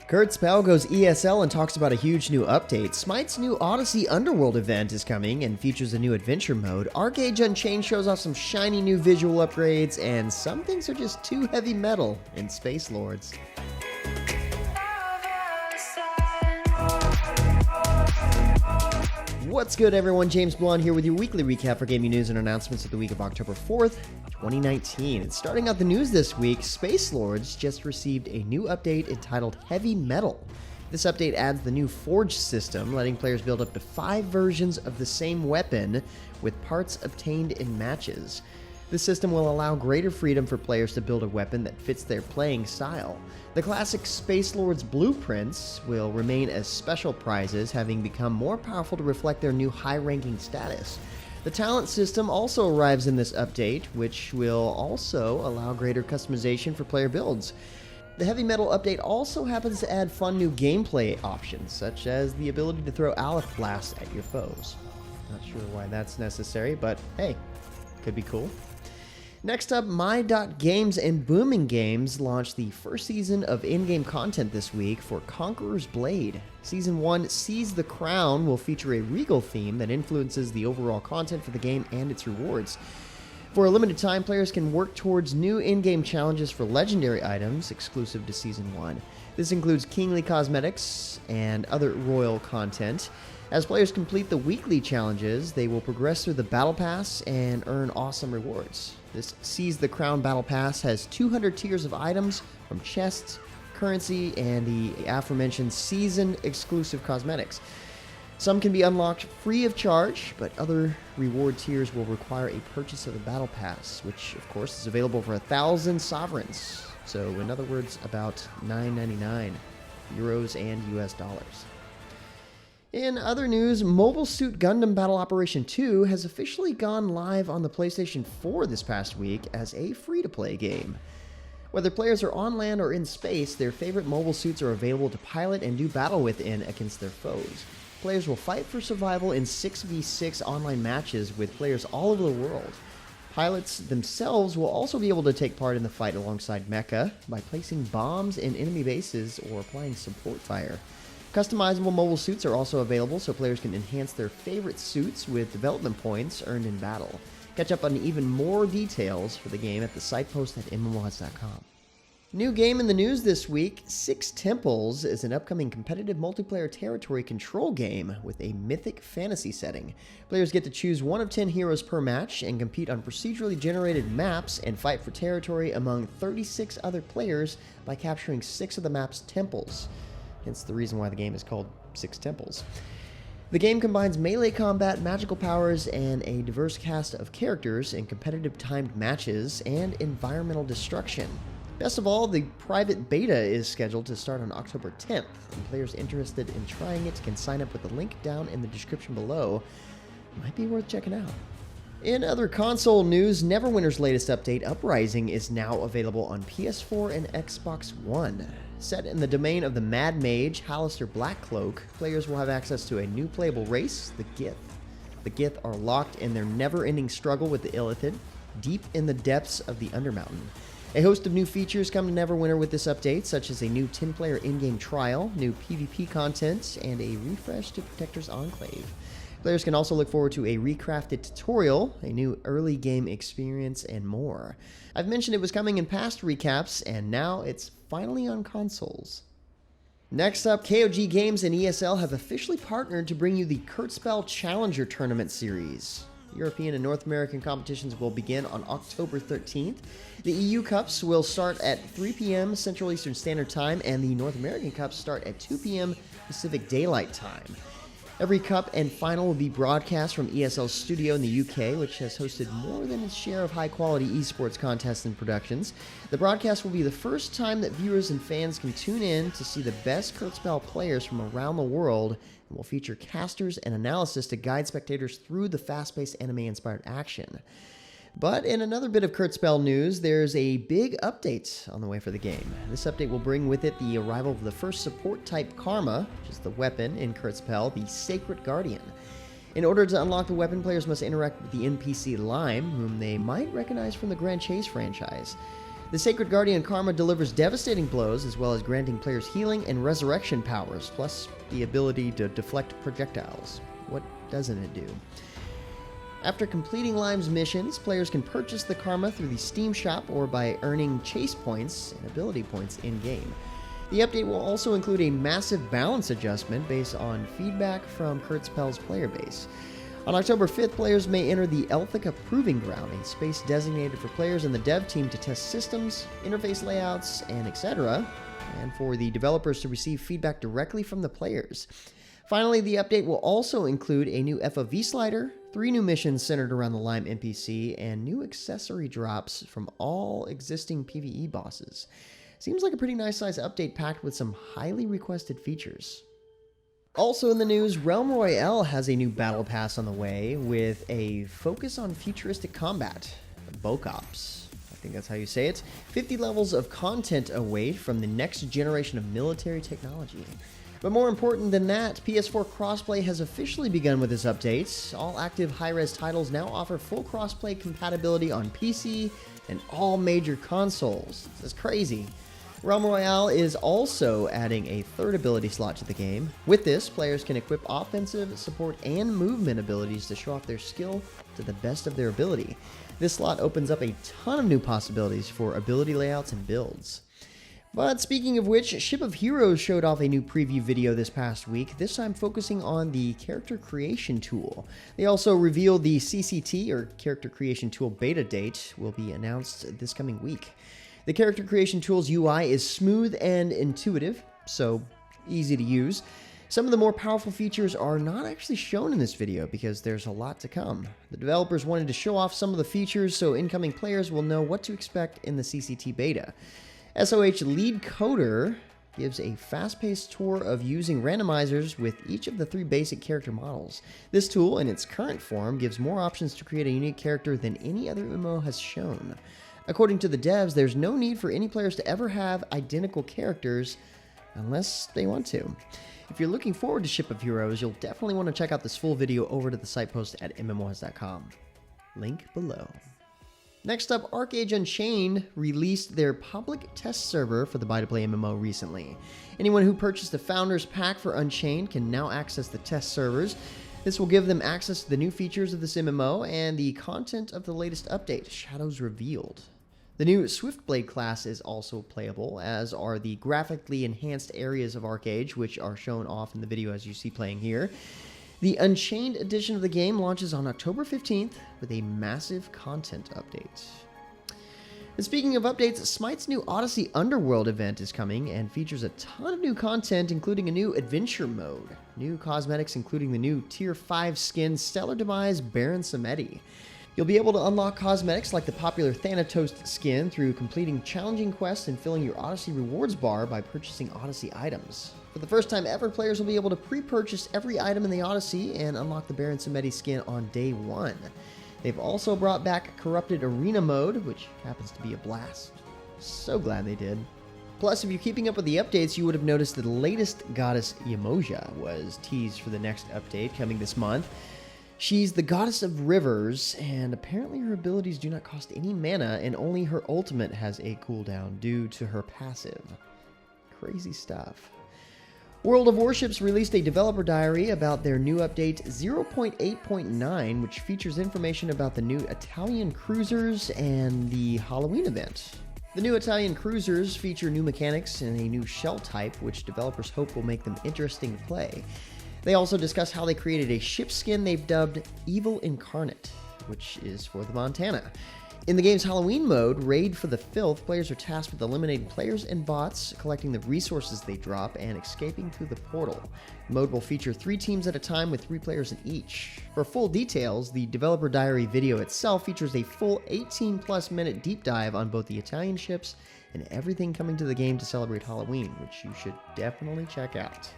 KurtzPel goes ESL and talks about a huge new update. SMITE's new Odyssey Underworld event is coming and features a new adventure mode. ArcheAge Unchained shows off some shiny new visual upgrades, and some things are just too heavy metal in Spacelords. What's good, everyone? James Blonde here with your weekly recap for gaming news and announcements of the week of October 4th, 2019. And starting out the news this week, Spacelords just received a new update entitled Heavy Metal. This update adds the new Forge system, letting players build up to 5 versions of the same weapon with parts obtained in matches. This system will allow greater freedom for players to build a weapon that fits their playing style. The classic Spacelords blueprints will remain as special prizes, having become more powerful to reflect their new high-ranking status. The talent system also arrives in this update, which will also allow greater customization for player builds. The Heavy Metal update also happens to add fun new gameplay options, such as the ability to throw Aleph blasts at your foes. Not sure why that's necessary, but hey, could be cool. Next up, My.Games and Booming Games launched the first season of in-game content this week for Conqueror's Blade. Season 1, Seize the Crown, will feature a regal theme that influences the overall content for the game and its rewards. For a limited time, players can work towards new in-game challenges for legendary items exclusive to Season 1. This includes kingly cosmetics and other royal content. As players complete the weekly challenges, they will progress through the Battle Pass and earn awesome rewards. This Seize the Crown Battle Pass has 200 tiers of items from chests, currency, and the aforementioned season-exclusive cosmetics. Some can be unlocked free of charge, but other reward tiers will require a purchase of the Battle Pass, which, of course, is available for 1,000 sovereigns. So, in other words, about $9.99 euros and US dollars. In other news, Mobile Suit Gundam Battle Operation 2 has officially gone live on the PlayStation 4 this past week as a free-to-play game. Whether players are on land or in space, their favorite mobile suits are available to pilot and do battle within against their foes. Players will fight for survival in 6v6 online matches with players all over the world. Pilots themselves will also be able to take part in the fight alongside mecha by placing bombs in enemy bases or applying support fire. Customizable mobile suits are also available, so players can enhance their favorite suits with development points earned in battle. Catch up on even more details for the game at the site post at mmods.com. New game in the news this week, Six Temples is an upcoming competitive multiplayer territory control game with a mythic fantasy setting. Players get to choose 1 of 10 heroes per match and compete on procedurally generated maps and fight for territory among 36 other players by capturing 6 of the map's temples. Hence the reason why the game is called Six Temples. The game combines melee combat, magical powers, and a diverse cast of characters in competitive timed matches and environmental destruction. Best of all, the private beta is scheduled to start on October 10th, and players interested in trying it can sign up with the link down in the description below. Might be worth checking out. In other console news, Neverwinter's latest update, Uprising, is now available on PS4 and Xbox One. Set in the domain of the Mad Mage, Hallister Blackcloak, players will have access to a new playable race, the Gith. The Gith are locked in their never-ending struggle with the Illithid, deep in the depths of the Undermountain. A host of new features come to Neverwinter with this update, such as a new 10-player in-game trial, new PvP content, and a refresh to Protector's Enclave. Players can also look forward to a recrafted tutorial, a new early game experience, and more. I've mentioned it was coming in past recaps, and now it's finally on consoles. Next up, KOG Games and ESL have officially partnered to bring you the KurtzPel Challenger Tournament Series. European and North American competitions will begin on October 13th. The EU Cups will start at 3 p.m. Central Eastern Standard Time, and the North American Cups start at 2 p.m. Pacific Daylight Time. Every cup and final will be broadcast from ESL's studio in the UK, which has hosted more than its share of high-quality esports contests and productions. The broadcast will be the first time that viewers and fans can tune in to see the best KurtzPel players from around the world, and will feature casters and analysis to guide spectators through the fast-paced anime-inspired action. But in another bit of KurtzPel news, there's a big update on the way for the game. This update will bring with it the arrival of the first support-type Karma, which is the weapon in KurtzPel, the Sacred Guardian. In order to unlock the weapon, players must interact with the NPC Lime, whom they might recognize from the Grand Chase franchise. The Sacred Guardian Karma delivers devastating blows, as well as granting players healing and resurrection powers, plus the ability to deflect projectiles. What doesn't it do? After completing Lime's missions, players can purchase the Karma through the Steam shop or by earning chase points and ability points in-game. The update will also include a massive balance adjustment based on feedback from KurtzPel's player base. On October 5th, players may enter the Elthica Proving Ground, a space designated for players and the dev team to test systems, interface layouts, and etc., and for the developers to receive feedback directly from the players. Finally, the update will also include a new FOV slider, 3 new missions centered around the Lime NPC, and new accessory drops from all existing PvE bosses. Seems like a pretty nice size update packed with some highly requested features. Also in the news, Realm Royale has a new battle pass on the way with a focus on futuristic combat, BokOps. I think that's how you say it. 50 levels of content await from the next generation of military technology. But more important than that, PS4 Crossplay has officially begun with this update. All active high-res titles now offer full crossplay compatibility on PC and all major consoles. This is crazy. Realm Royale is also adding a third ability slot to the game. With this, players can equip offensive, support, and movement abilities to show off their skill to the best of their ability. This slot opens up a ton of new possibilities for ability layouts and builds. But speaking of which, Ship of Heroes showed off a new preview video this past week, this time focusing on the character creation tool. They also revealed the CCT, or character creation tool beta date, will be announced this coming week. The character creation tool's UI is smooth and intuitive, so easy to use. Some of the more powerful features are not actually shown in this video because there's a lot to come. The developers wanted to show off some of the features so incoming players will know what to expect in the CCT beta. SOH Lead Coder gives a fast-paced tour of using randomizers with each of the 3 basic character models. This tool, in its current form, gives more options to create a unique character than any other MMO has shown. According to the devs, there's no need for any players to ever have identical characters unless they want to. If you're looking forward to Ship of Heroes, you'll definitely want to check out this full video over to the site post at MMOs.com. Link below. Next up, ArcheAge Unchained released their public test server for the buy-to-play MMO recently. Anyone who purchased the Founders Pack for Unchained can now access the test servers. This will give them access to the new features of this MMO and the content of the latest update, Shadows Revealed. The new Swiftblade class is also playable, as are the graphically enhanced areas of ArcheAge, which are shown off in the video as you see playing here. The Unchained edition of the game launches on October 15th with a massive content update. And speaking of updates, SMITE's new Odyssey Underworld event is coming and features a ton of new content, including a new adventure mode, new cosmetics including the new Tier 5 skin Stellar Demise Baron Samedi. You'll be able to unlock cosmetics like the popular Thanatos skin through completing challenging quests and filling your Odyssey rewards bar by purchasing Odyssey items. For the first time ever, players will be able to pre-purchase every item in the Odyssey and unlock the Baron Samedi skin on day 1. They've also brought back Corrupted Arena mode, which happens to be a blast. So glad they did. Plus, if you're keeping up with the updates, you would have noticed that the latest goddess Yamoja was teased for the next update coming this month. She's the goddess of rivers, and apparently her abilities do not cost any mana, and only her ultimate has a cooldown due to her passive. Crazy stuff. World of Warships released a developer diary about their new update 0.8.9, which features information about the new Italian cruisers and the Halloween event. The new Italian cruisers feature new mechanics and a new shell type, which developers hope will make them interesting to play. They also discuss how they created a ship skin they've dubbed Evil Incarnate, which is for the Montana. In the game's Halloween mode, Raid for the Filth, players are tasked with eliminating players and bots, collecting the resources they drop, and escaping through the portal. The mode will feature 3 teams at a time with 3 players in each. For full details, the developer diary video itself features a full 18+ minute deep dive on both the Italian ships and everything coming to the game to celebrate Halloween, which you should definitely check out.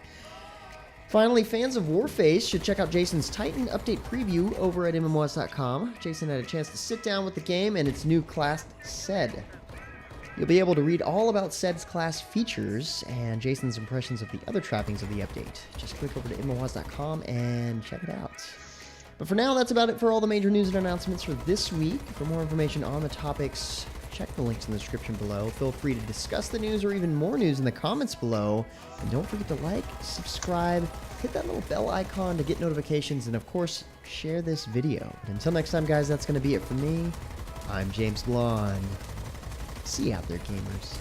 Finally, fans of Warface should check out Jason's Titan update preview over at MMOs.com. Jason had a chance to sit down with the game and its new class, Sed. You'll be able to read all about Sed's class features and Jason's impressions of the other trappings of the update. Just click over to MMOs.com and check it out. But for now, that's about it for all the major news and announcements for this week. For more information on the topics, check check the links in the description below. Feel free to discuss the news or even more news in the comments below. And don't forget to like, subscribe, hit that little bell icon to get notifications, and of course, share this video. And until next time, guys, that's going to be it for me. I'm James Blonde. See you out there, gamers.